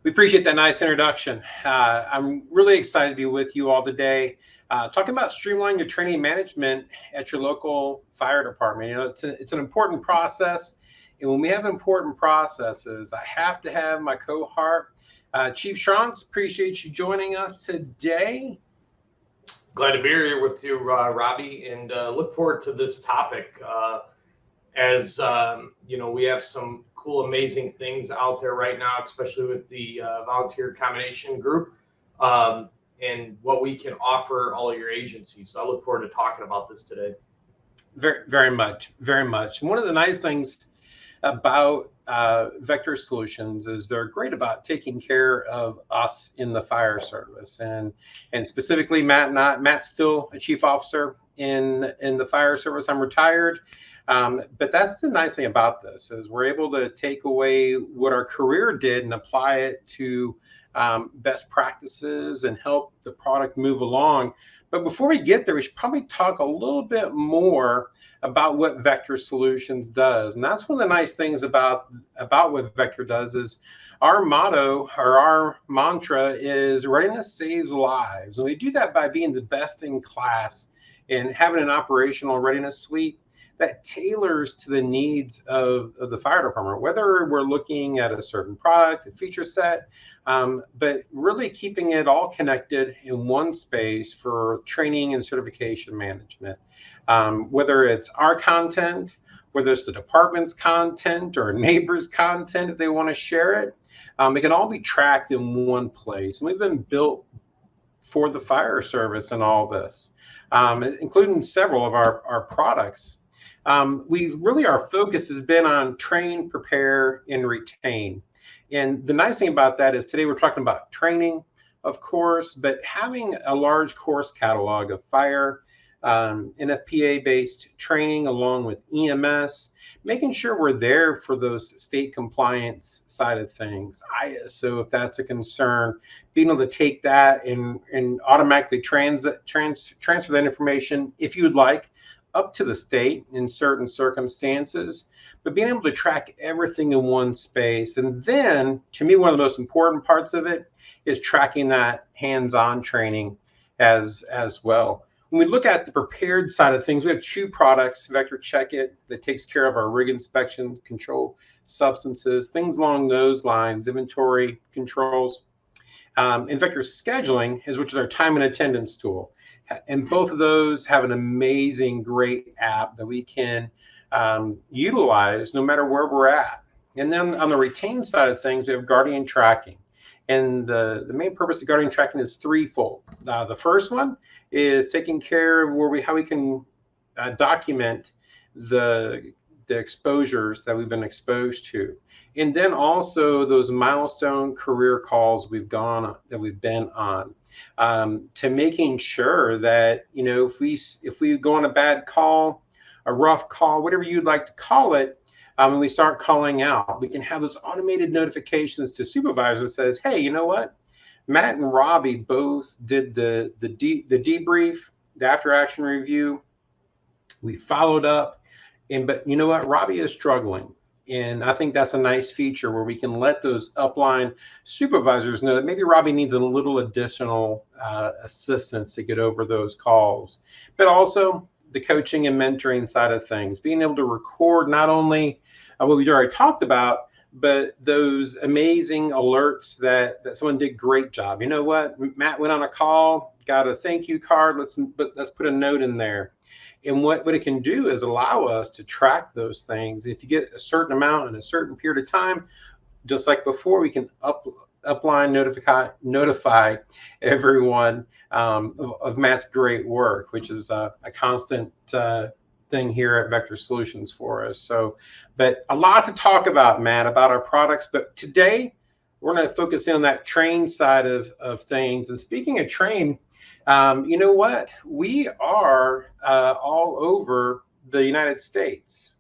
We appreciate that nice introduction. I'm really excited to be with you all today, talking about streamlining your training management at your local fire department. It's an important process, and when we have important processes, I have to have my cohort, Chief Shantz. Appreciate you joining us today. Glad to be here with you, Robbie, and look forward to this topic. As we have some cool, amazing things out there right now, especially with the volunteer combination group, and what we can offer all of your agencies. So I look forward to talking about this today. Very, very much, very much. And one of the nice things about Vector Solutions is they're great about taking care of us in the fire service, and specifically Matt's still a chief officer in the fire service. I'm retired, but that's the nice thing about this is we're able to take away what our career did and apply it to best practices and help the product move along. But before we get there, we should probably talk a little bit more about what Vector Solutions does. And that's one of the nice things about what Vector does is our motto or our mantra is readiness saves lives. And we do that by being the best in class and having an operational readiness suite that tailors to the needs of the fire department, whether we're looking at a certain product, a feature set, but really keeping it all connected in one space for training and certification management. Whether it's our content, whether it's the department's content or a neighbor's content, if they want to share it, it can all be tracked in one place. And we've been built for the fire service and all this, including several of our products. Our focus has been on train, prepare, and retain. And the nice thing about that is today we're talking about training, of course, but having a large course catalog of fire, NFPA-based training along with EMS, making sure we're there for those state compliance side of things. ISO, if that's a concern, being able to take that and automatically transfer that information, if you would like, up to the state in certain circumstances, but being able to track everything in one space. And then, to me, one of the most important parts of it is tracking that hands-on training as well. When we look at the prepared side of things, we have two products, Vector Check It, that takes care of our rig inspection, control substances, things along those lines, inventory controls. And Vector Scheduling, which is our time and attendance tool. And both of those have an amazing, great app that we can utilize no matter where we're at. And then on the retain side of things, we have Guardian Tracking. And the main purpose of Guardian Tracking is threefold. The first one is taking care of how we can document the exposures that we've been exposed to. And then also those milestone career calls we've been on. To making sure that if we go on a bad call, a rough call, whatever you'd like to call it, and we start calling out, we can have those automated notifications to supervisors that says, hey, you know what? Matt and Robbie both did the debrief, the after action review. We followed up, but you know what? Robbie is struggling. And I think that's a nice feature where we can let those upline supervisors know that maybe Robbie needs a little additional assistance to get over those calls. But also the coaching and mentoring side of things, being able to record not only what we already talked about, but those amazing alerts that someone did a great job. You know what? Matt went on a call, got a thank you card. Let's put a note in there. And what it can do is allow us to track those things. If you get a certain amount in a certain period of time, just like before, we can upline notify everyone of Matt's great work, which is a constant thing here at Vector Solutions for us. So, but a lot to talk about, Matt, about our products. But today, we're going to focus in on that train side of things. And speaking of train, you know what? We are all over the United States.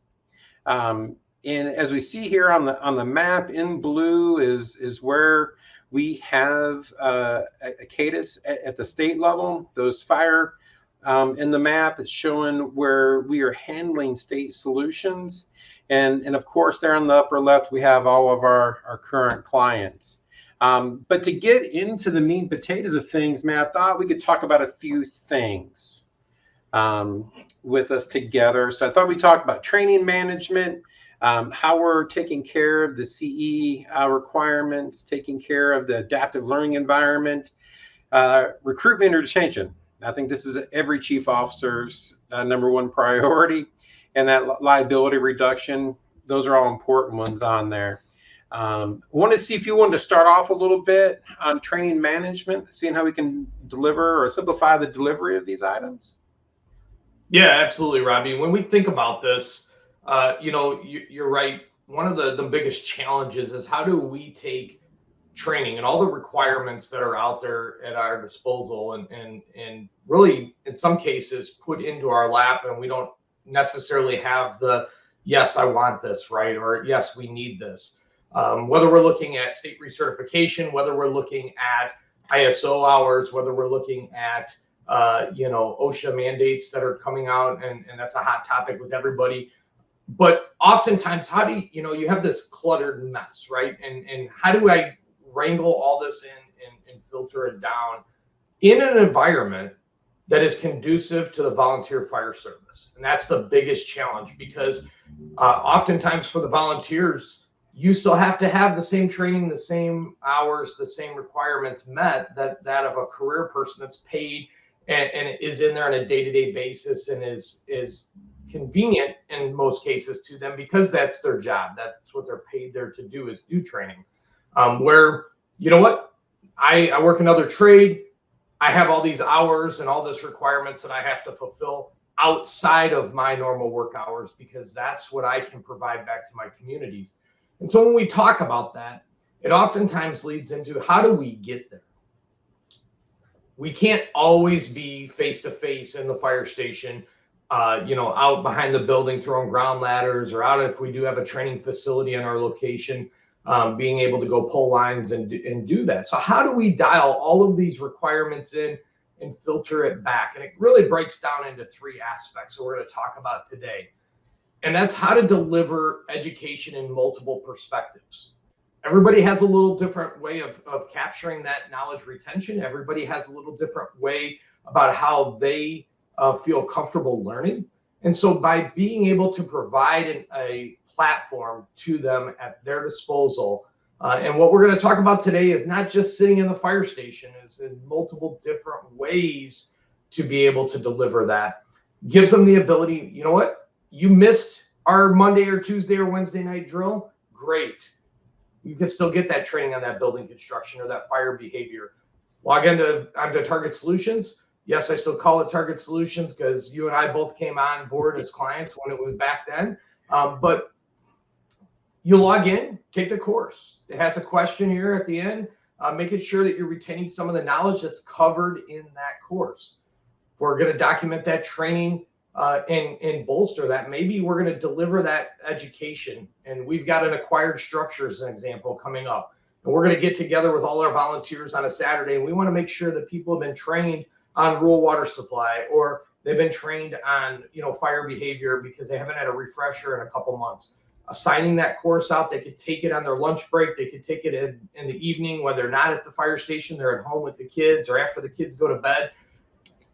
And as we see here on the map, in blue is where we have a CADIS at the state level. Those fire in the map is showing where we are handling state solutions. And of course, there on the upper left, we have all of our current clients. But to get into the meat and potatoes of things, man, I thought we could talk about a few things with us together. So I thought we'd talk about training management, how we're taking care of the CE requirements, taking care of the adaptive learning environment, recruitment or retention. I think this is every chief officer's number one priority, and that liability reduction. Those are all important ones on there. I want to see if you wanted to start off a little bit on training management, seeing how we can deliver or simplify the delivery of these items. Yeah, absolutely, Robbie. When we think about this, you're right. One of the biggest challenges is how do we take training and all the requirements that are out there at our disposal and really in some cases put into our lap, and we don't necessarily have the yes, I want this, right? Or yes, we need this. Whether we're looking at state recertification, whether we're looking at ISO hours, whether we're looking at OSHA mandates that are coming out, and that's a hot topic with everybody. But oftentimes, how do you have this cluttered mess, right? And how do I wrangle all this in and filter it down in an environment that is conducive to the volunteer fire service? And that's the biggest challenge, because oftentimes for the volunteers, you still have to have the same training, the same hours, the same requirements met that of a career person that's paid and is in there on a day-to-day basis and is convenient in most cases to them because that's their job. That's what they're paid there to do, is do training. Where, you know what, I work another trade. I have all these hours and all this requirements that I have to fulfill outside of my normal work hours because that's what I can provide back to my communities. And so when we talk about that, it oftentimes leads into how do we get there? We can't always be face-to-face in the fire station, out behind the building throwing ground ladders, or out if we do have a training facility in our location, being able to go pull lines and do that. So how do we dial all of these requirements in and filter it back? And it really breaks down into three aspects that we're going to talk about today. And that's how to deliver education in multiple perspectives. Everybody has a little different way of capturing that knowledge retention. Everybody has a little different way about how they feel comfortable learning. And so by being able to provide a platform to them at their disposal, and what we're going to talk about today is not just sitting in the fire station, is in multiple different ways to be able to deliver that. Gives them the ability, you know what, you missed our Monday or Tuesday or Wednesday night drill, great. You can still get that training on that building construction or that fire behavior. Log onto Target Solutions. Yes, I still call it Target Solutions because you and I both came on board as clients when it was back then. But you log in, take the course. It has a questionnaire at the end, making sure that you're retaining some of the knowledge that's covered in that course. We're going to document that training and bolster that. Maybe we're going to deliver that education, and we've got an acquired structure as an example coming up, and we're going to get together with all our volunteers on a Saturday, and we want to make sure that people have been trained on rural water supply, or they've been trained on fire behavior because they haven't had a refresher in a couple months. Assigning that course out, they could take it on their lunch break, they could take it in the evening when they're not at the fire station, they're at home with the kids, or after the kids go to bed.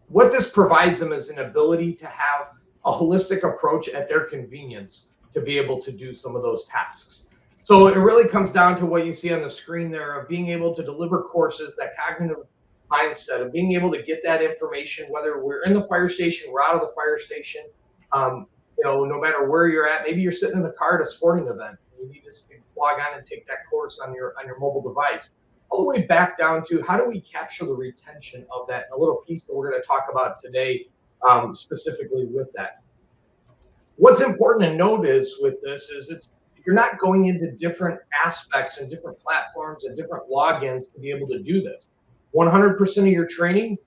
What this provides them is an ability to have a holistic approach at their convenience to be able to do some of those tasks. So it really comes down to what you see on the screen there of being able to deliver courses, that cognitive mindset of being able to get that information, whether we're in the fire station, we're out of the fire station, no matter where you're at. Maybe you're sitting in the car at a sporting event. You need to log on and take that course on your mobile device. All the way back down to how do we capture the retention of that, a little piece that we're going to talk about today, specifically with that. What's important to note is with this is you're not going into different aspects and different platforms and different logins to be able to do this. 100% of your training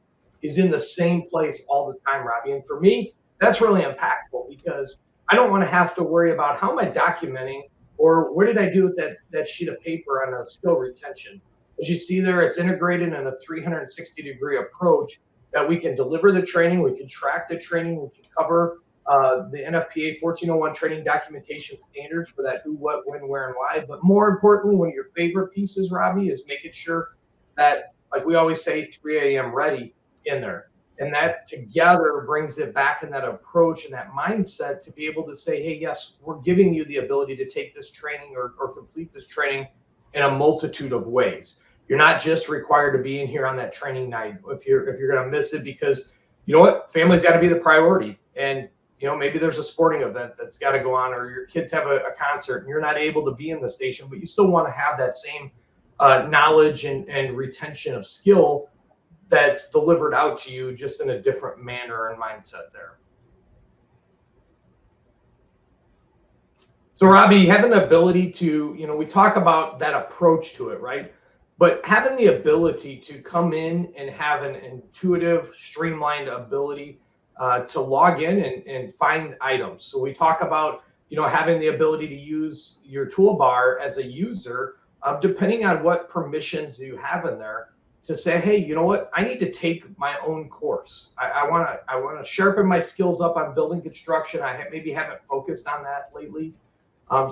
is in the same place all the time, Robbie. And for me, that's really impactful because I don't want to have to worry about how am I documenting or what did I do with that sheet of paper on a skill retention. As you see there, it's integrated in a 360-degree approach that we can deliver the training, we can track the training, we can cover the NFPA 1401 training documentation standards for that who, what, when, where, and why. But more importantly, one of your favorite pieces, Robbie, is making sure that, like we always say, 3 a.m. ready in there. And that together brings it back in that approach and that mindset to be able to say, hey, yes, we're giving you the ability to take this training or complete this training in a multitude of ways. You're not just required to be in here on that training night if you're going to miss it, because you know what, family's got to be the priority. And you know, maybe there's a sporting event that's got to go on, or your kids have a concert and you're not able to be in the station, but you still want to have that same knowledge and retention of skill that's delivered out to you, just in a different manner and mindset there. So Robbie, having the ability to, you know, we talk about that approach to it, right? But having the ability to come in and have an intuitive, streamlined ability to log in and find items. So we talk about, you know, having the ability to use your toolbar as a user, depending on what permissions you have in there, to say, hey, you know what, I need to take my own course. I want to sharpen my skills up on building construction. I maybe haven't focused on that lately.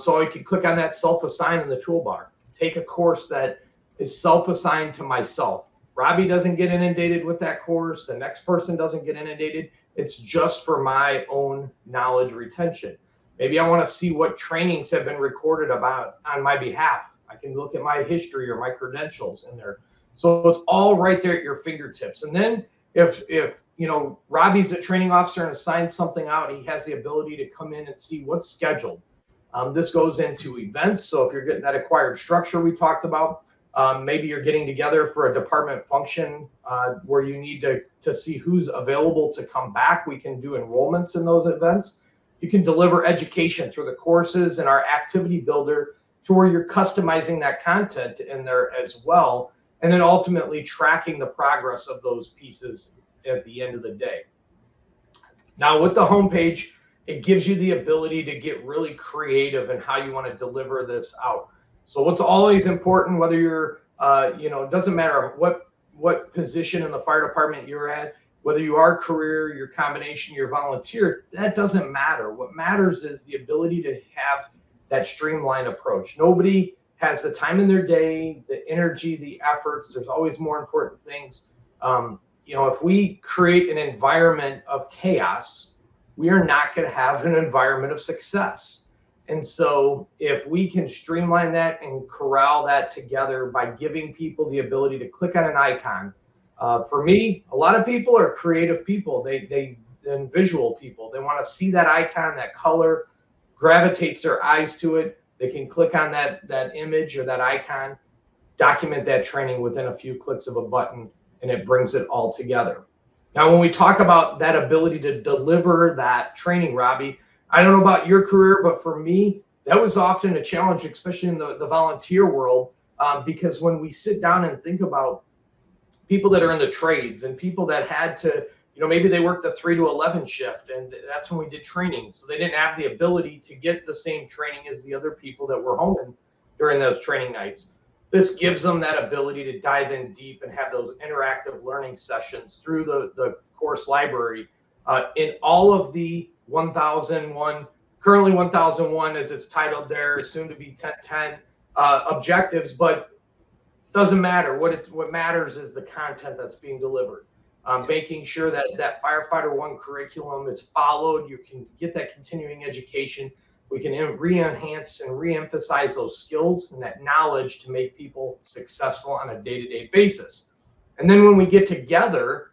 So I can click on that self-assign in the toolbar, take a course that is self-assigned to myself. Robbie doesn't get inundated with that course. The next person doesn't get inundated. It's just for my own knowledge retention. Maybe I want to see what trainings have been recorded about on my behalf. I can look at my history or my credentials in there. So it's all right there at your fingertips. And then if you know, Robbie's a training officer and assigns something out, he has the ability to come in and see what's scheduled. This goes into events. So if you're getting that acquired structure we talked about, maybe you're getting together for a department function where you need to see who's available to come back. We can do enrollments in those events. You can deliver education through the courses and our activity builder to where you're customizing that content in there as well. And then ultimately tracking the progress of those pieces at the end of the day. Now with the homepage, it gives you the ability to get really creative in how you want to deliver this out. So what's always important, whether you're, you know, it doesn't matter what position in the fire department you're at, whether you are career, your combination, your volunteer, that doesn't matter. What matters is the ability to have that streamlined approach. Nobody has the time in their day, the energy, the efforts. There's always more important things. You know, if we create an environment of chaos, we are not going to have an environment of success. And so if we can streamline that and corral that together by giving people the ability to click on an icon. For me, a lot of people are creative people. And visual people. They want to see that icon, that color, gravitates their eyes to it. They can click on that image or that icon, document that training within a few clicks of a button, and it brings it all together. Now, when we talk about that ability to deliver that training, Robbie, I don't know about your career, but for me, that was often a challenge, especially in the volunteer world, because when we sit down and think about people that are in the trades and people that had to, you know, maybe they worked the 3 to 11 shift, and that's when we did training. So they didn't have the ability to get the same training as the other people that were home during those training nights. This gives them that ability to dive in deep and have those interactive learning sessions through the course library in all of the 1001, currently 1001 as it's titled there, soon to be 1010 objectives, but doesn't matter. What matters is the content that's being delivered. Making sure that Firefighter 1 curriculum is followed. You can get that continuing education. We can re-enhance and re-emphasize those skills and that knowledge to make people successful on a day-to-day basis. And then when we get together,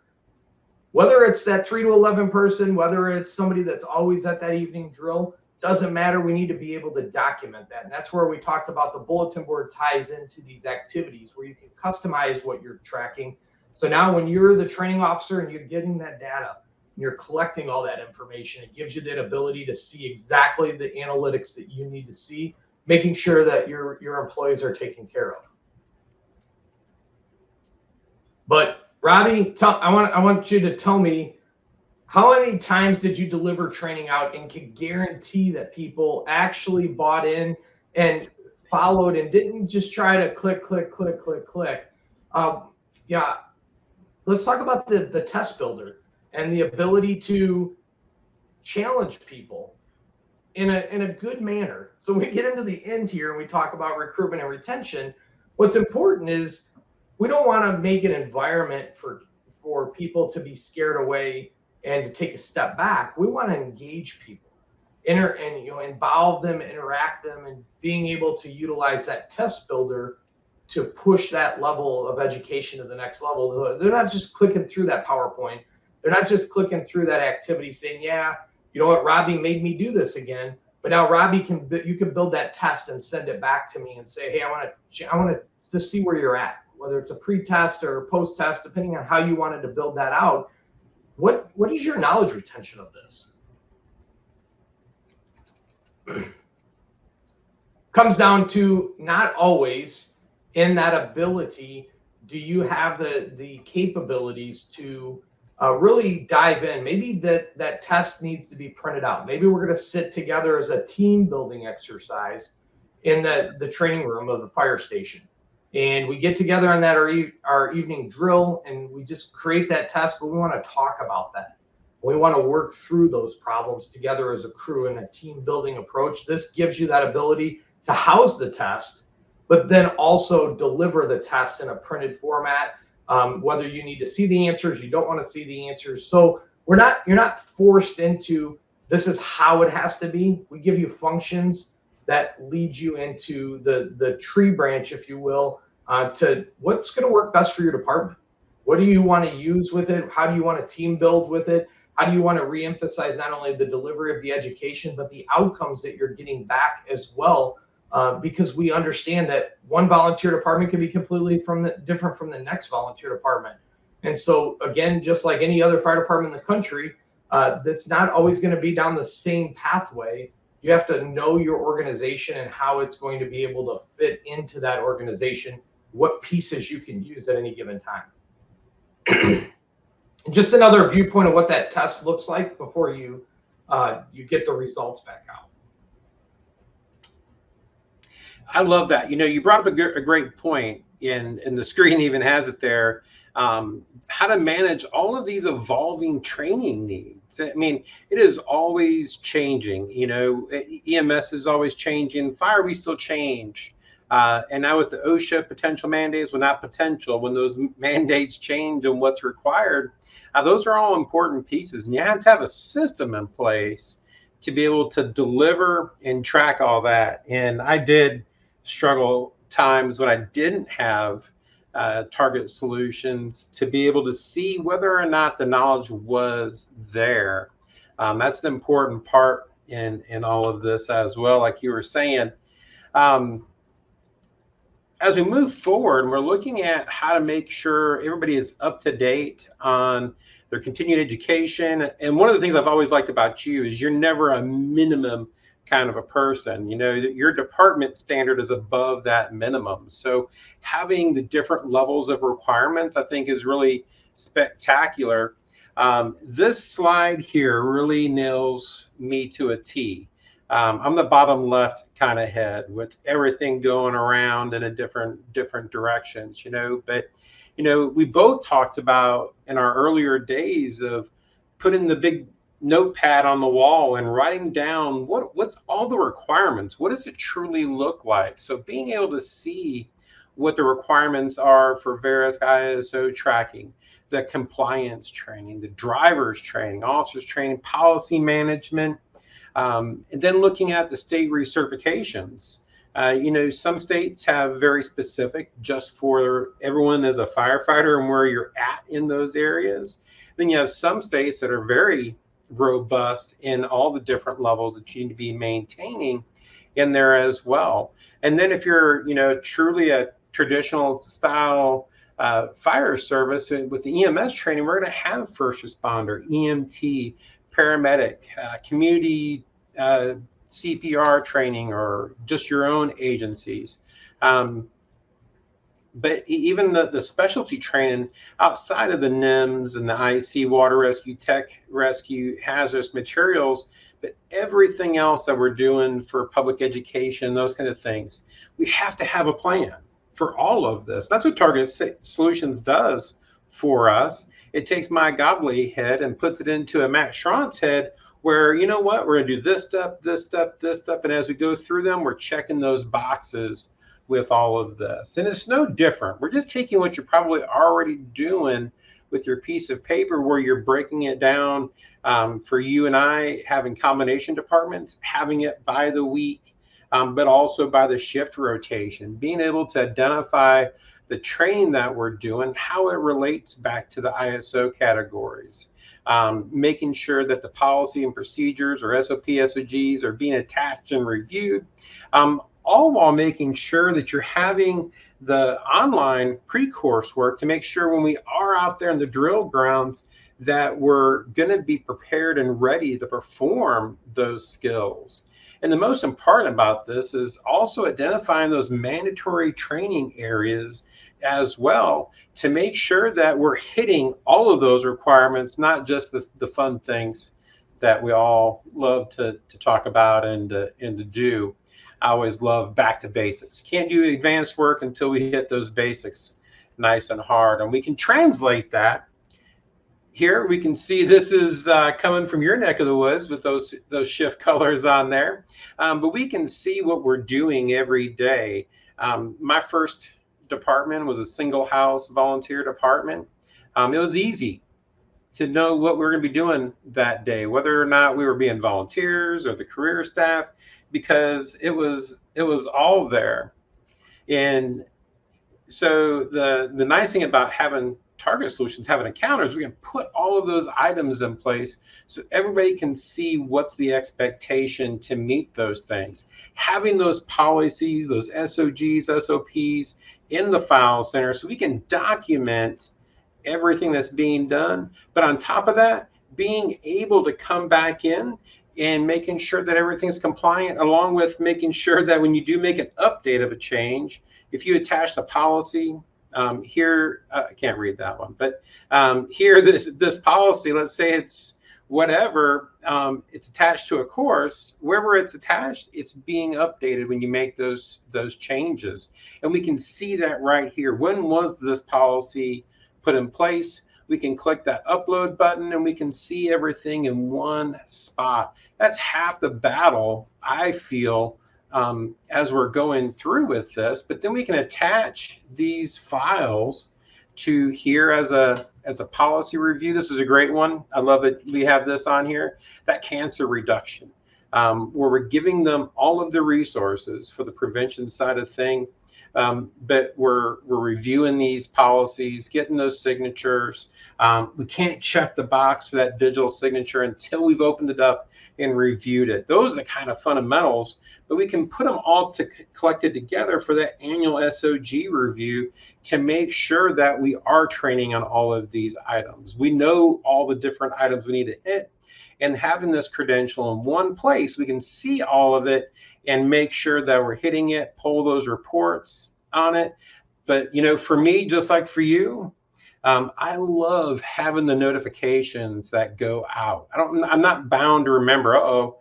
whether it's that 3 to 11 person, whether it's somebody that's always at that evening drill, doesn't matter. We need to be able to document that. And that's where we talked about the bulletin board ties into these activities where you can customize what you're tracking. So now when you're the training officer and you're getting that data, and you're collecting all that information, it gives you that ability to see exactly the analytics that you need to see, making sure that your employees are taken care of. But Robbie, I want you to tell me, how many times did you deliver training out and can guarantee that people actually bought in and followed and didn't just try to click? Yeah, let's talk about the test builder and the ability to challenge people in a good manner. So when we get into the end here and we talk about recruitment and retention, what's important is we don't want to make an environment for people to be scared away and to take a step back. We want to engage people, involve them, interact them, and being able to utilize that test builder to push that level of education to the next level. So they're not just clicking through that PowerPoint. They're not just clicking through that activity saying, yeah, you know what, Robbie made me do this again. But now Robbie you can build that test and send it back to me and say, hey, I want to see where you're at, whether it's a pre-test or post-test, depending on how you wanted to build that out. What is your knowledge retention of this? Comes down to not always in that ability, do you have the capabilities to really dive in? Maybe that test needs to be printed out. Maybe we're going to sit together as a team building exercise in the training room of the fire station. And we get together on that our evening drill, and we just create that test, but we want to talk about that. We want to work through those problems together as a crew in a team building approach. This gives you that ability to house the test, but then also deliver the test in a printed format. Whether you need to see the answers, you don't want to see the answers. So you're not forced into this is how it has to be. We give you functions that lead you into the tree branch, if you will, to what's going to work best for your department. What do you want to use with it? How do you want to team build with it? How do you want to reemphasize not only the delivery of the education, but the outcomes that you're getting back as well? Because we understand that one volunteer department can be completely different from the next volunteer department. And so, again, just like any other fire department in the country, that's not always going to be down the same pathway. You have to know your organization and how it's going to be able to fit into that organization, what pieces you can use at any given time. Just another viewpoint of what that test looks like before you get the results back out. I love that. You brought up a great point, and the screen even has it there. How to manage all of these evolving training needs. I mean, it is always changing. EMS is always changing. Fire, we still change. And now with the OSHA potential mandates, well, not potential, when those mandates change and what's required, those are all important pieces. And you have to have a system in place to be able to deliver and track all that. And I did struggle times when I didn't have target solutions to be able to see whether or not the knowledge was there. That's an important part in all of this as well, like you were saying. As we move forward, we're looking at how to make sure everybody is up to date on their continued education. And one of the things I've always liked about you is you're never a minimum kind of a person. Your department standard is above that minimum. So having the different levels of requirements, I think, is really spectacular. This slide here really nails me to a T. I'm the bottom left kind of head with everything going around in a different directions, but we both talked about in our earlier days of putting the big notepad on the wall and writing down what's all the requirements. What does it truly look like? So being able to see what the requirements are for various ISO tracking, the compliance training, the driver's training, officers training, policy management, and then looking at the state recertifications. Some states have very specific just for everyone as a firefighter and where you're at in those areas. Then you have some states that are very robust in all the different levels that you need to be maintaining in there as well. And then if you're, truly a traditional style fire service with the EMS training, we're going to have first responder, EMT, paramedic, community CPR training, or just your own agencies. But even the specialty training outside of the NIMS and the IC, water rescue, tech rescue, hazardous materials, but everything else that we're doing for public education, those kind of things, we have to have a plan for all of this. That's what Target Solutions does for us. It takes my Gobley head and puts it into a Matt Schront's head. where, you know what, we're going to do this step, this step, this step. And as we go through them, we're checking those boxes with all of this. And it's no different. We're just taking what you're probably already doing with your piece of paper, where you're breaking it down for you and I, having combination departments, having it by the week, but also by the shift rotation, being able to identify the training that we're doing, how it relates back to the ISO categories, making sure that the policy and procedures or SOP, SOGs are being attached and reviewed, all while making sure that you're having the online pre-course work to make sure when we are out there in the drill grounds that we're going to be prepared and ready to perform those skills. And the most important about this is also identifying those mandatory training areas as well, to make sure that we're hitting all of those requirements, not just the fun things that we all love to talk about and to do. I always love back to basics. Can't do advanced work until we hit those basics nice and hard. And we can translate that. Here we can see this is coming from your neck of the woods with those shift colors on there. But we can see what we're doing every day. My first department was a single house volunteer department. It was easy to know what we were going to be doing that day, whether or not we were being volunteers or the career staff, because it was all there. And so the nice thing about having Target Solutions, having a counter, is we can put all of those items in place so everybody can see what's the expectation to meet those things. Having those policies, those SOGs, SOPs in the file center so we can document everything that's being done. But on top of that, being able to come back in and making sure that everything's compliant, along with making sure that when you do make an update of a change, if you attach the policy, here, I can't read that one, but here, this policy, let's say it's whatever, it's attached to a course, wherever it's attached, it's being updated when you make those changes. And we can see that right here. When was this policy put in place? We can click that upload button and we can see everything in one spot. That's half the battle, I feel, as we're going through with this. But then we can attach these files to here as a policy review. This is a great one. I love it. We have this on here, that cancer reduction, where we're giving them all of the resources for the prevention side of thing. But we're reviewing these policies, getting those signatures. We can't check the box for that digital signature until we've opened it up and reviewed it. Those are the kind of fundamentals, but we can put them all collected together for that annual SOG review to make sure that we are training on all of these items. We know all the different items we need to hit, and having this credential in one place, we can see all of it and make sure that we're hitting it, pull those reports on it. But, you know, for me, just like for you, I love having the notifications that go out. I'm not bound to remember,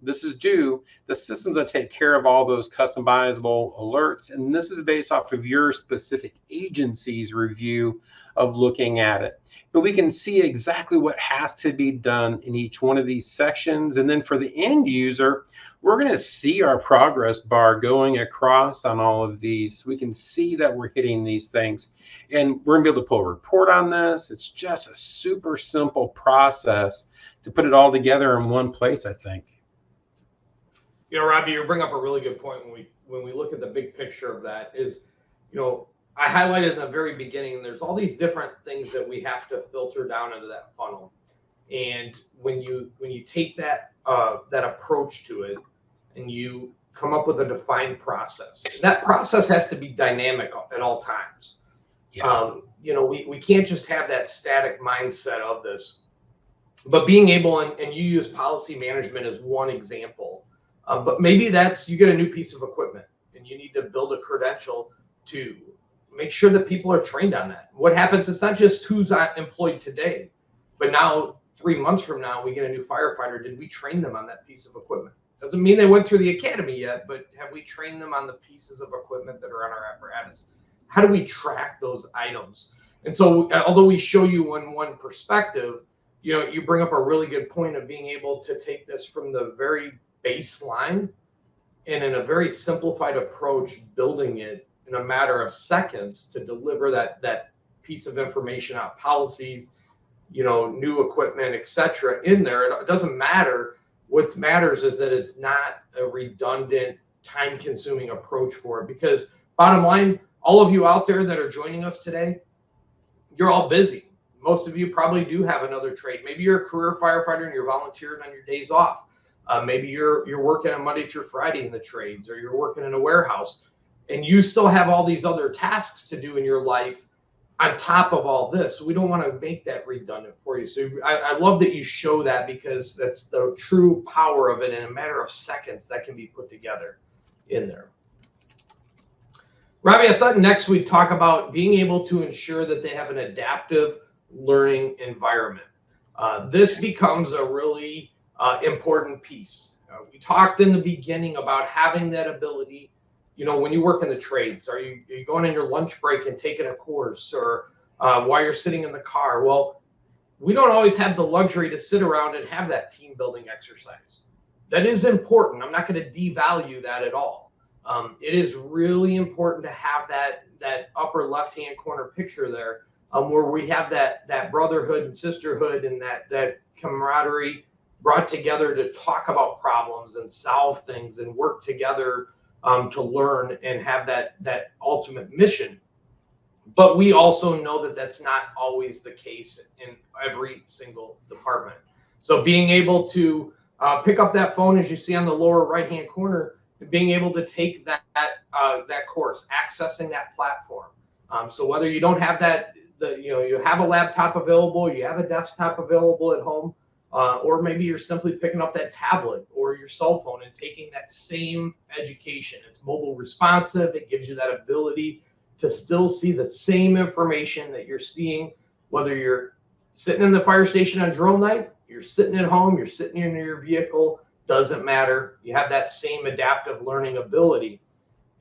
this is due. The system's gonna take care of all those customizable alerts. And this is based off of your specific agency's review of looking at it. But we can see exactly what has to be done in each one of these sections. And then for the end user, we're going to see our progress bar going across on all of these. We can see that we're hitting these things. And we're going to be able to pull a report on this. It's just a super simple process to put it all together in one place, I think. You know, Robbie, you bring up a really good point when we look at the big picture of that is, you know, I highlighted in the very beginning, there's all these different things that we have to filter down into that funnel. And when you take that approach to it and you come up with a defined process, that process has to be dynamic at all times. Yeah. You know, we can't just have that static mindset of this, but being able, and you use policy management as one example, but maybe that's, you get a new piece of equipment and you need to build a credential to make sure that people are trained on that. What happens, it's not just who's employed today, but now 3 months from now, we get a new firefighter. Did we train them on that piece of equipment? Doesn't mean they went through the academy yet, but have we trained them on the pieces of equipment that are on our apparatus? How do we track those items? And so although we show you one perspective, you bring up a really good point of being able to take this from the very baseline and in a very simplified approach, building it in a matter of seconds to deliver that piece of information out, policies, new equipment, etc. in there. It doesn't matter. What matters is that it's not a redundant, time-consuming approach for it. Because bottom line, all of you out there that are joining us today, you're all busy. Most of you probably do have another trade. Maybe you're a career firefighter and you're volunteering on your days off. Maybe you're working on Monday through Friday in the trades, or you're working in a warehouse, and you still have all these other tasks to do in your life on top of all this. We don't want to make that redundant for you. So I love that you show that, because that's the true power of it. In a matter of seconds, that can be put together in there. Robbie, I thought next we'd talk about being able to ensure that they have an adaptive learning environment. This becomes a really important piece. We talked in the beginning about having that ability. When you work in the trades, are you going on your lunch break and taking a course, or while you're sitting in the car? Well, we don't always have the luxury to sit around and have that team building exercise. That is important. I'm not going to devalue that at all. It is really important to have that upper left-hand corner picture there, where we have that brotherhood and sisterhood and that camaraderie brought together to talk about problems and solve things and work together to learn and have that ultimate mission. But we also know that that's not always the case in every single department. So being able to pick up that phone, as you see on the lower right-hand corner, being able to take that course, accessing that platform. So whether you don't have you have a laptop available, you have a desktop available at home, or maybe you're simply picking up that tablet or your cell phone and taking that same education. It's mobile responsive. It gives you that ability to still see the same information that you're seeing, whether you're sitting in the fire station on drill night, you're sitting at home, you're sitting in your vehicle, doesn't matter. You have that same adaptive learning ability.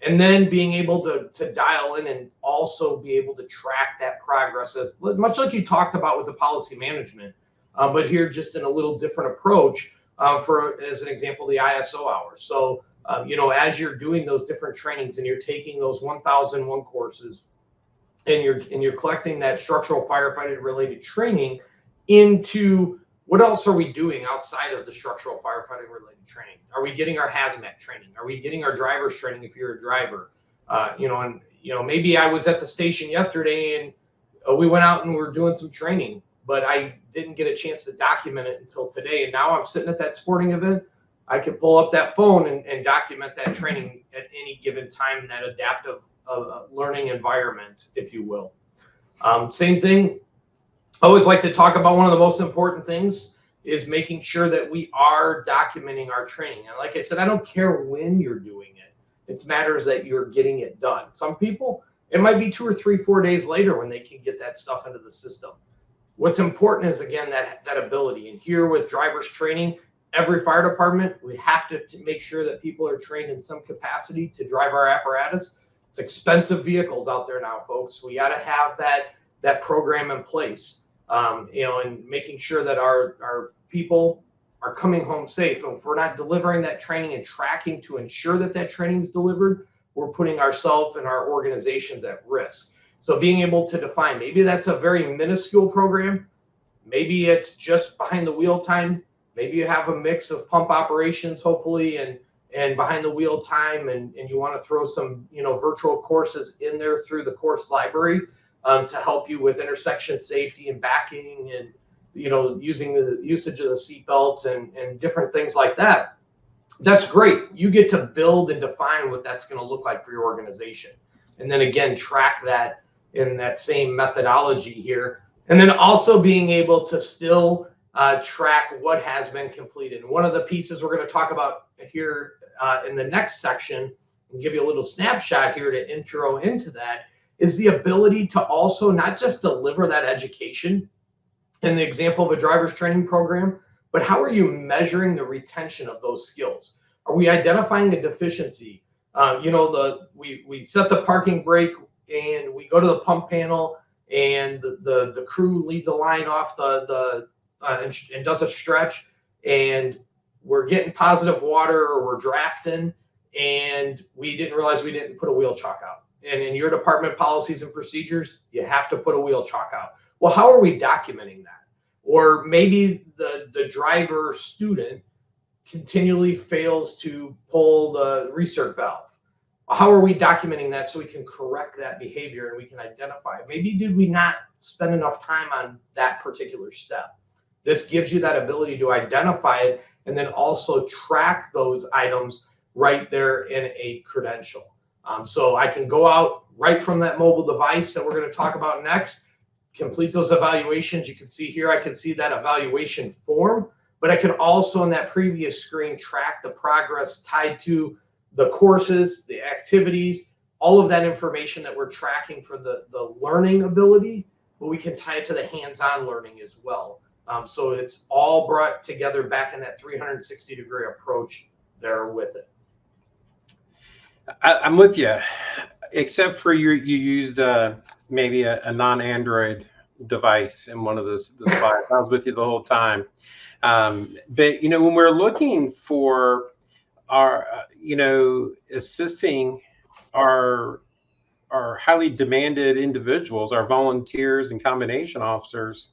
And then being able to dial in and also be able to track that progress, as much like you talked about with the policy management, but here just in a little different approach, as an example, the ISO hours. So, as you're doing those different trainings and you're taking those 1001 courses and you're collecting that structural firefighting related training into what else are we doing outside of the structural firefighting related training? Are we getting our hazmat training? Are we getting our driver's training if you're a driver? Maybe I was at the station yesterday and we went out and we're doing some training, but I didn't get a chance to document it until today. And now I'm sitting at that sporting event. I can pull up that phone and document that training at any given time in that adaptive learning environment, if you will. Same thing. I always like to talk about one of the most important things is making sure that we are documenting our training. And like I said, I don't care when you're doing it. It matters that you're getting it done. Some people, it might be 2 or 3, 4 days later when they can get that stuff into the system. What's important is, again, that ability. And here with driver's training, every fire department, we have to make sure that people are trained in some capacity to drive our apparatus. It's expensive vehicles out there now, folks. We got to have that program in place. And making sure that our people are coming home safe. And if we're not delivering that training and tracking to ensure that training is delivered, we're putting ourselves and our organizations at risk. So being able to define, maybe that's a very minuscule program. Maybe it's just behind the wheel time. Maybe you have a mix of pump operations, hopefully, and behind the wheel time, and you want to throw some virtual courses in there through the course library. To help you with intersection safety and backing and, using the usage of the seat belts and different things like that. That's great. You get to build and define what that's going to look like for your organization. And then again, track that in that same methodology here. And then also being able to still track what has been completed. And one of the pieces we're going to talk about here in the next section and give you a little snapshot here to intro into that is the ability to also not just deliver that education in the example of a driver's training program, but how are you measuring the retention of those skills? Are we identifying a deficiency? We set the parking brake and we go to the pump panel and the crew leads a line off the and does a stretch, and we're getting positive water or we're drafting, and we didn't realize we didn't put a wheel chalk out. And in your department policies and procedures, you have to put a wheel chalk out. Well, how are we documenting that? Or maybe the driver student continually fails to pull the recirc valve. How are we documenting that so we can correct that behavior and we can identify it? Maybe did we not spend enough time on that particular step? This gives you that ability to identify it and then also track those items right there in a credential. So I can go out right from that mobile device that we're going to talk about next, complete those evaluations. You can see here, I can see that evaluation form, but I can also in that previous screen track the progress tied to the courses, the activities, all of that information that we're tracking for the learning ability, but we can tie it to the hands-on learning as well. So it's all brought together back in that 360-degree approach there with it. I'm with you, except for you used maybe a non-Android device in one of the slides. I was with you the whole time. But, you know, when we're looking for our, you know, assisting our highly demanded individuals, our volunteers and combination officers,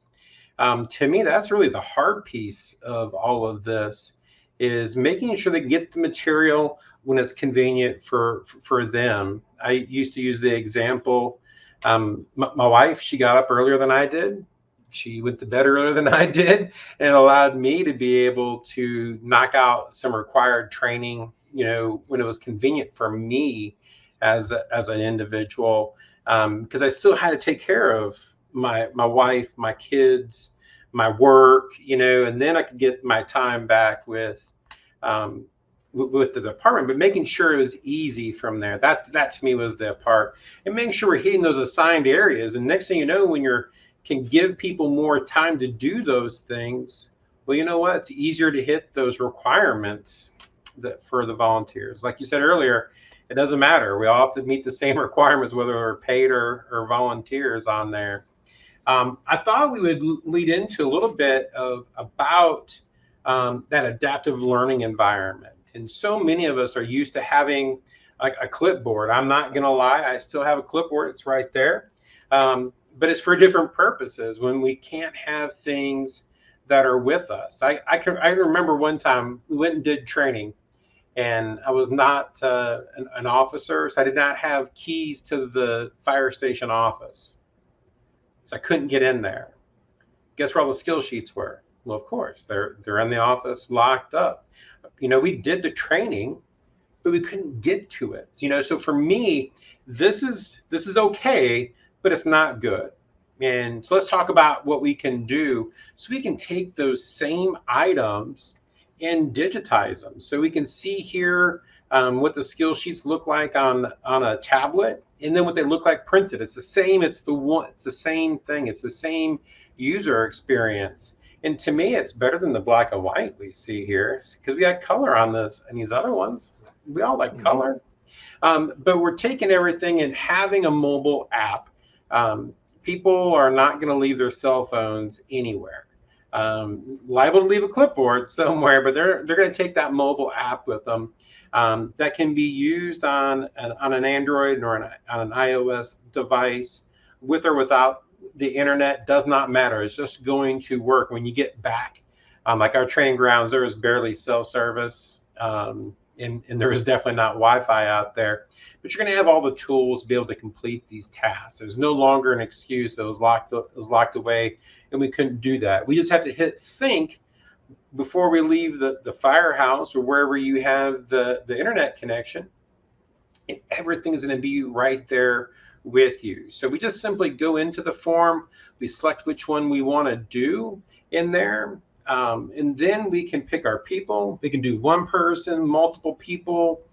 to me, that's really the hard piece of all of this, is making sure they get the material when it's convenient for them. I used to use the example, my wife, she got up earlier than I did. She went to bed earlier than I did, and it allowed me to be able to knock out some required training, you know, when it was convenient for me as an individual, because I still had to take care of my wife, my kids, my work, you know, and then I could get my time back with the department, but making sure it was easy from there. That to me was the part, and making sure we're hitting those assigned areas. And next thing you know, when you're can give people more time to do those things, well, you know what? It's easier to hit those requirements that for the volunteers. Like you said earlier, it doesn't matter. We all have to meet the same requirements, whether we're paid or volunteers on there. I thought we would lead into a little bit about that adaptive learning environment. And so many of us are used to having a clipboard. I'm not going to lie, I still have a clipboard. It's right there. But it's for different purposes when we can't have things that are with us. I remember one time we went and did training, and I was not an officer, so I did not have keys to the fire station office. So I couldn't get in there. Guess where all the skill sheets were? Well, of course, they're in the office locked up. You know, we did the training, but we couldn't get to it. You know, so for me, this is okay, but it's not good. And so let's talk about what we can do so we can take those same items and digitize them. So we can see here what the skill sheets look like on a tablet, and then what they look like printed. It's the same. It's the same thing. It's the same user experience. And to me, it's better than the black and white we see here, because we got color on this and these other ones. We all like color. But we're taking everything and having a mobile app. People are not going to leave their cell phones anywhere. Liable to leave a clipboard somewhere, but they're going to take that mobile app with them that can be used on an Android or on an iOS device, with or without the internet. Does not matter. It's just going to work when you get back. Like our training grounds, there was barely cell service, and there was definitely not Wi-Fi out there. But you're going to have all the tools to be able to complete these tasks. There's no longer an excuse that it was locked away and we couldn't do that. We just have to hit sync before we leave the firehouse or wherever you have the internet connection, and everything is going to be right there with you. So we just simply go into the form, we select which one we want to do in there, and then we can pick our people. We can do one person, multiple people.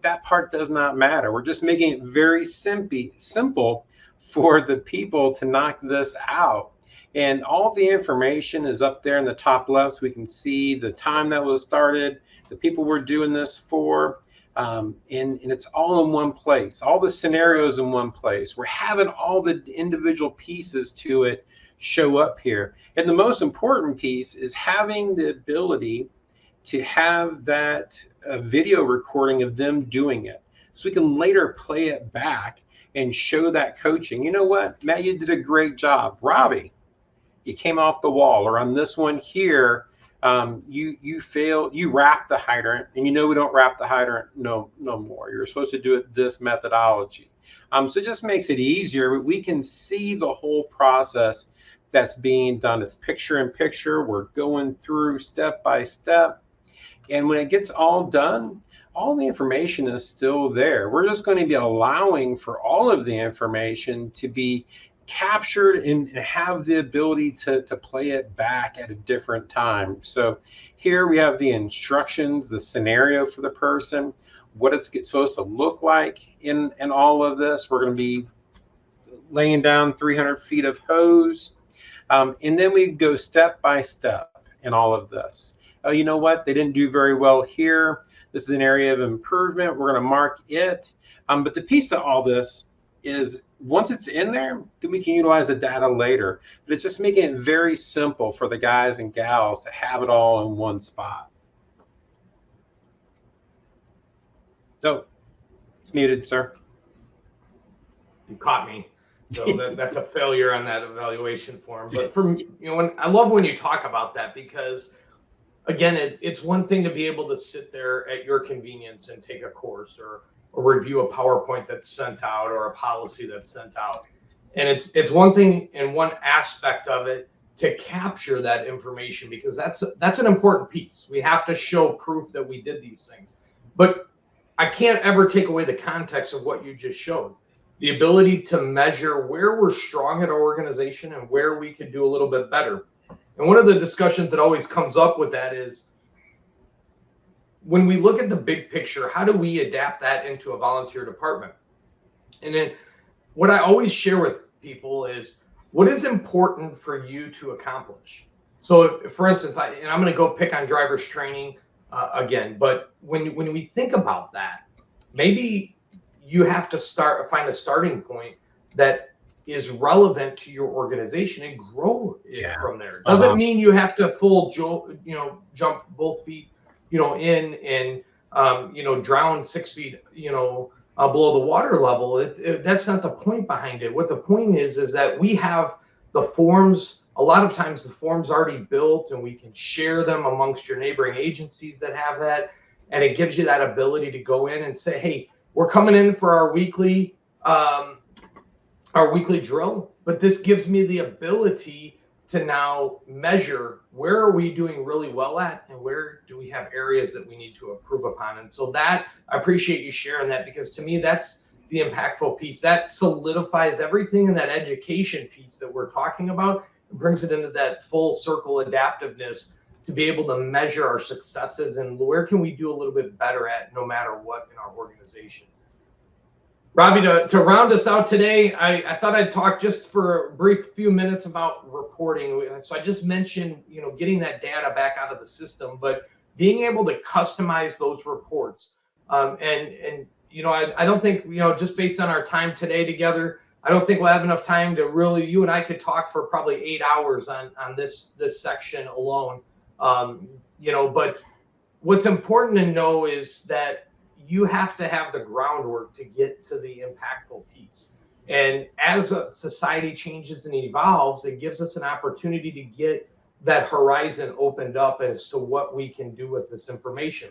That part does not matter. We're just making it very simple for the people to knock this out. And all the information is up there in the top left. We can see the time that was started, the people we're doing this for. and it's all in one place, all the scenarios in one place. We're having all the individual pieces to it show up here. And the most important piece is having the ability to have that video recording of them doing it. So we can later play it back and show that coaching. You know what, Matt, you did a great job. Robbie, you came off the wall. Or on this one here, you failed, you wrapped the hydrant, and you know we don't wrap the hydrant no more. You're supposed to do it this methodology. So it just makes it easier. We can see the whole process that's being done. It's picture in picture. We're going through step by step. And when it gets all done, all the information is still there. We're just going to be allowing for all of the information to be captured and have the ability to play it back at a different time. So here we have the instructions, the scenario for the person, what it's supposed to look like in all of this. We're going to be laying down 300 feet of hose. And then we go step by step in all of this. Oh, you know what? They didn't do very well here. This is an area of improvement. We're going to mark it. But the piece to all this is once it's in there, then we can utilize the data later. But it's just making it very simple for the guys and gals to have it all in one spot. So it's muted, sir. You caught me. So that's a failure on that evaluation form. But for I love when you talk about that, because again, it's one thing to be able to sit there at your convenience and take a course or review a PowerPoint that's sent out or a policy that's sent out. And it's one thing and one aspect of it to capture that information, because that's an important piece. We have to show proof that we did these things. But I can't ever take away the context of what you just showed. The ability to measure where we're strong at our organization and where we could do a little bit better. And one of the discussions that always comes up with that is, when we look at the big picture, how do we adapt that into a volunteer department? And then what I always share with people is, what is important for you to accomplish? So if, for instance, and I'm going to go pick on driver's training again, but when we think about that, maybe you have to find a starting point that is relevant to your organization and grow it from there. Doesn't mean you have to jump both feet, in and, drown 6 feet, below the water level. That's not the point behind it. What the point is that we have the forms. A lot of times the forms already built, and we can share them amongst your neighboring agencies that have that. And it gives you that ability to go in and say, hey, we're coming in for our weekly drill, but this gives me the ability to now measure where are we doing really well at and where do we have areas that we need to improve upon. And so that, I appreciate you sharing that, because to me, that's the impactful piece. That solidifies everything in that education piece that we're talking about and brings it into that full circle adaptiveness to be able to measure our successes and where can we do a little bit better at no matter what in our organization. Robbie, to round us out today, I thought I'd talk just for a brief few minutes about reporting. So I just mentioned, getting that data back out of the system, but being able to customize those reports. I don't think, just based on our time today together, I don't think we'll have enough time to really, you and I could talk for probably 8 hours on this section alone. But what's important to know is that you have to have the groundwork to get to the impactful piece. And as a society changes and evolves, it gives us an opportunity to get that horizon opened up as to what we can do with this information.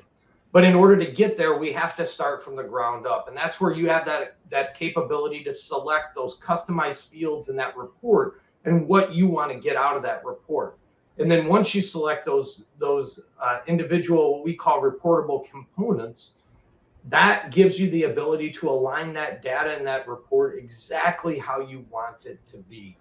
But in order to get there, we have to start from the ground up. And that's where you have that capability to select those customized fields in that report and what you want to get out of that report. And then once you select those individual, what we call reportable components, that gives you the ability to align that data in that report exactly how you want it to be.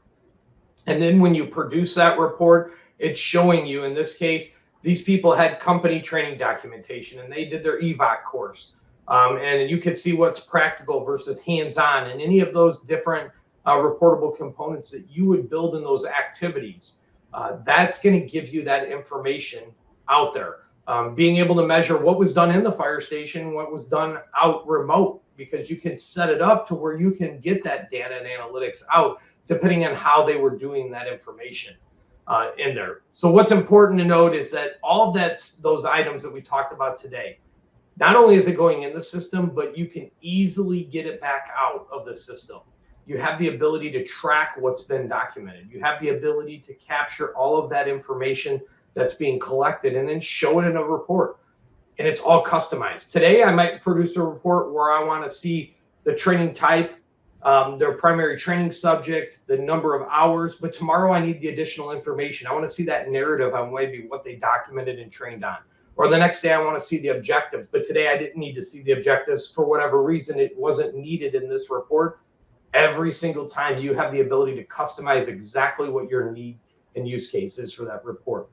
And then when you produce that report, it's showing you, in this case, these people had company training documentation and they did their EVOC course. And you could see what's practical versus hands-on and any of those different reportable components that you would build in those activities. That's going to give you that information out there. Being able to measure what was done in the fire station, what was done out remote, because you can set it up to where you can get that data and analytics out depending on how they were doing that information in there. So what's important to note is that all of those items that we talked about today, not only is it going in the system, but you can easily get it back out of the system. You have the ability to track what's been documented. You have the ability to capture all of that information that's being collected and then show it in a report. And it's all customized. Today, I might produce a report where I want to see the training type, their primary training subject, the number of hours, but tomorrow I need the additional information. I want to see that narrative on maybe what they documented and trained on. Or the next day I want to see the objectives, but today I didn't need to see the objectives for whatever reason. It wasn't needed in this report. Every single time you have the ability to customize exactly what your need and use case is for that report.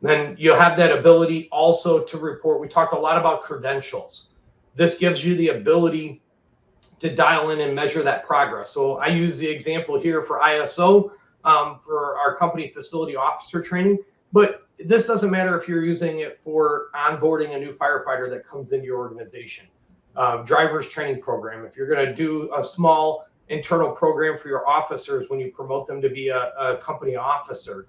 Then you'll have that ability also to report. We talked a lot about credentials. This gives you the ability to dial in and measure that progress. So I use the example here for ISO for our company facility officer training, but this doesn't matter if you're using it for onboarding a new firefighter that comes into your organization, driver's training program. If you're going to do a small internal program for your officers when you promote them to be a company officer,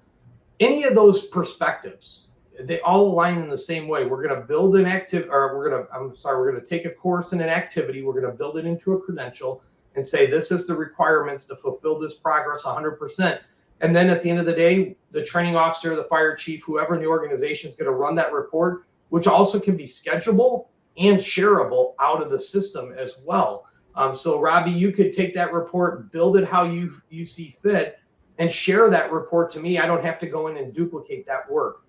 any of those perspectives, they all align in the same way. We're going to build an we're going to take a course in an activity. We're going to build it into a credential and say, this is the requirements to fulfill this progress 100%. And then at the end of the day, the training officer, the fire chief, whoever in the organization is going to run that report, which also can be schedulable and shareable out of the system as well. So Robbie, you could take that report, build it how you see fit, and share that report to me. I don't have to go in and duplicate that work.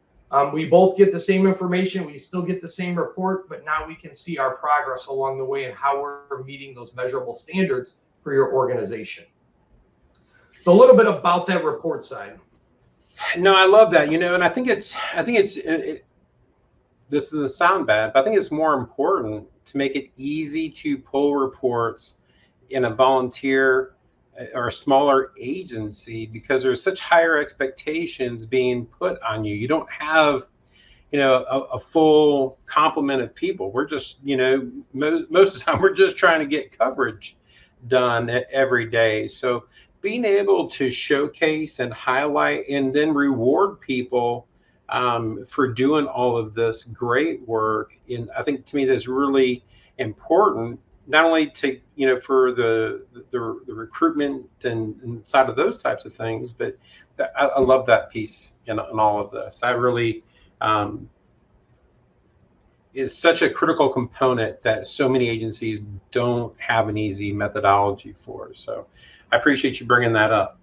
We both get the same information. We still get the same report, but now we can see our progress along the way and how we're meeting those measurable standards for your organization. So a little bit about that report side. No, I love that, and I think this doesn't sound bad, but I think it's more important to make it easy to pull reports in a volunteer or a smaller agency, because there's such higher expectations being put on you. You don't have, a full complement of people. We're just, most of the time we're just trying to get coverage done every day. So being able to showcase and highlight and then reward people for doing all of this great work, and I think to me that's really important, not only to for the recruitment and side of those types of things, but I love that piece in all of this. I really is such a critical component that so many agencies don't have an easy methodology for. So I appreciate you bringing that up.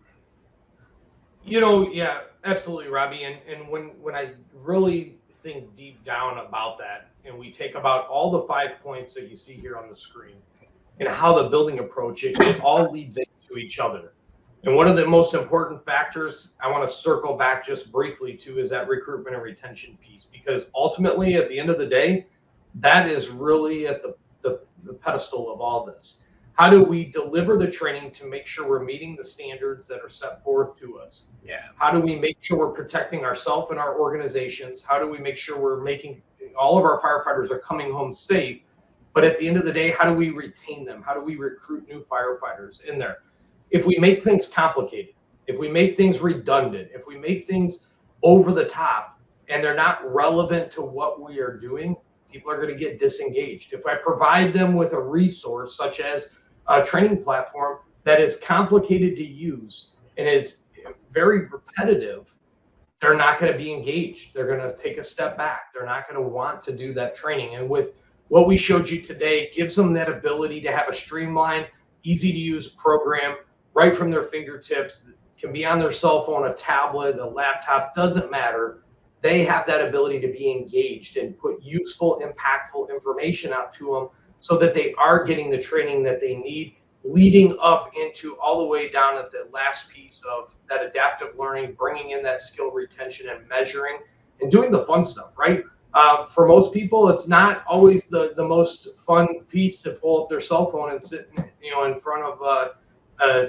Yeah, absolutely, Robbie. And when I really think deep down about that, and we take about all the 5 points that you see here on the screen and how the building approach, it all leads into each other. And one of the most important factors I want to circle back just briefly to is that recruitment and retention piece, because ultimately at the end of the day, that is really at the pedestal of all this. How do we deliver the training to make sure we're meeting the standards that are set forth to us? Yeah. How do we make sure we're protecting ourselves and our organizations? How do we make sure we're making all of our firefighters are coming home safe? But at the end of the day, how do we retain them? How do we recruit new firefighters in there? If we make things complicated, if we make things redundant, if we make things over the top and they're not relevant to what we are doing, people are going to get disengaged. If I provide them with a resource such as a training platform that is complicated to use and is very repetitive, they're not going to be engaged. They're going to take a step back. They're not going to want to do that training. And with what we showed you today, gives them that ability to have a streamlined, easy to use program right from their fingertips. It can be on their cell phone, a tablet, a laptop, doesn't matter. They have that ability to be engaged and put useful, impactful information out to them so that they are getting the training that they need, leading up into all the way down at the last piece of that adaptive learning, bringing in that skill retention and measuring and doing the fun stuff, right? For most people, it's not always the most fun piece to pull up their cell phone and sit, in front of,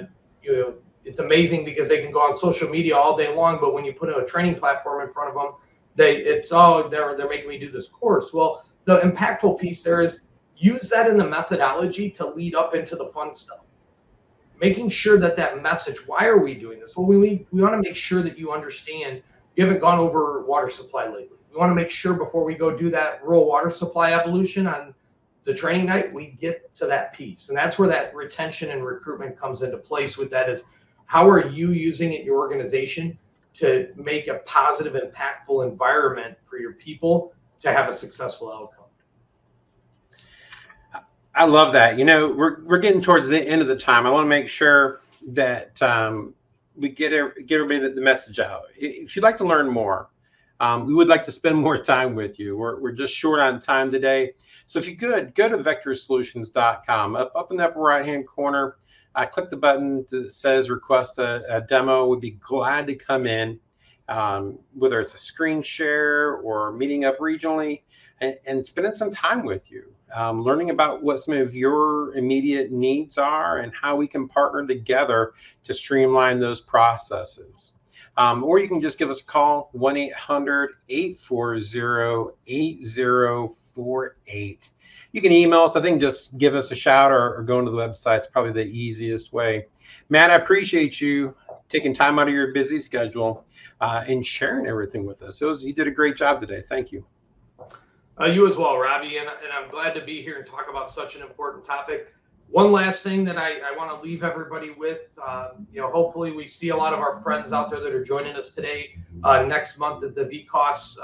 it's amazing because they can go on social media all day long, but when you put a training platform in front of them, they're making me do this course. Well, the impactful piece there is use that in the methodology to lead up into the fun stuff. Making sure that message, why are we doing this? Well, we want to make sure that you understand you haven't gone over water supply lately. We want to make sure before we go do that rural water supply evolution on the training night, we get to that piece. And that's where that retention and recruitment comes into place with that is how are you using it in your organization to make a positive, impactful environment for your people to have a successful outcome. I love that. You know, we're getting towards the end of the time. I want to make sure that we get everybody the message out. If you'd like to learn more, we would like to spend more time with you. We're just short on time today. So if you could, go to vectorsolutions.com. Up in the upper right-hand corner, click the button that says request a demo. We'd be glad to come in, whether it's a screen share or meeting up regionally and spending some time with you. Learning about what some of your immediate needs are and how we can partner together to streamline those processes. Or you can just give us a call, 1-800-840-8048. You can email us. I think just give us a shout or go into the website. It's probably the easiest way. Matt, I appreciate you taking time out of your busy schedule and sharing everything with us. You did a great job today. Thank you. You as well, Robbie, and I'm glad to be here and talk about such an important topic. One last thing that I want to leave everybody with, hopefully we see a lot of our friends out there that are joining us today next month at the VCOS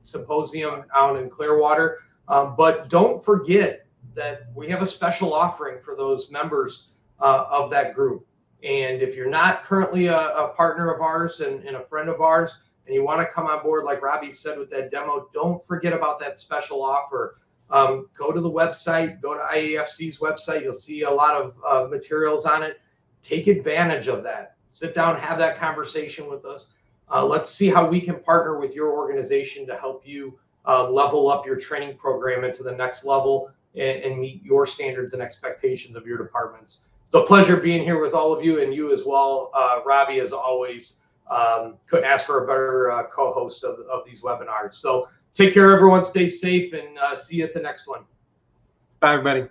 Symposium out in Clearwater. But don't forget that we have a special offering for those members of that group. And if you're not currently a partner of ours and a friend of ours, and you want to come on board, like Robbie said with that demo, don't forget about that special offer. Go to the website, go to IAFC's website. You'll see a lot of materials on it. Take advantage of that. Sit down, have that conversation with us. Let's see how we can partner with your organization to help you level up your training program into the next level and meet your standards and expectations of your departments. It's a pleasure being here with all of you and you as well. Robbie, as always, couldn't ask for a better co-host of these webinars. So take care, everyone. Stay safe and see you at the next one. Bye, everybody.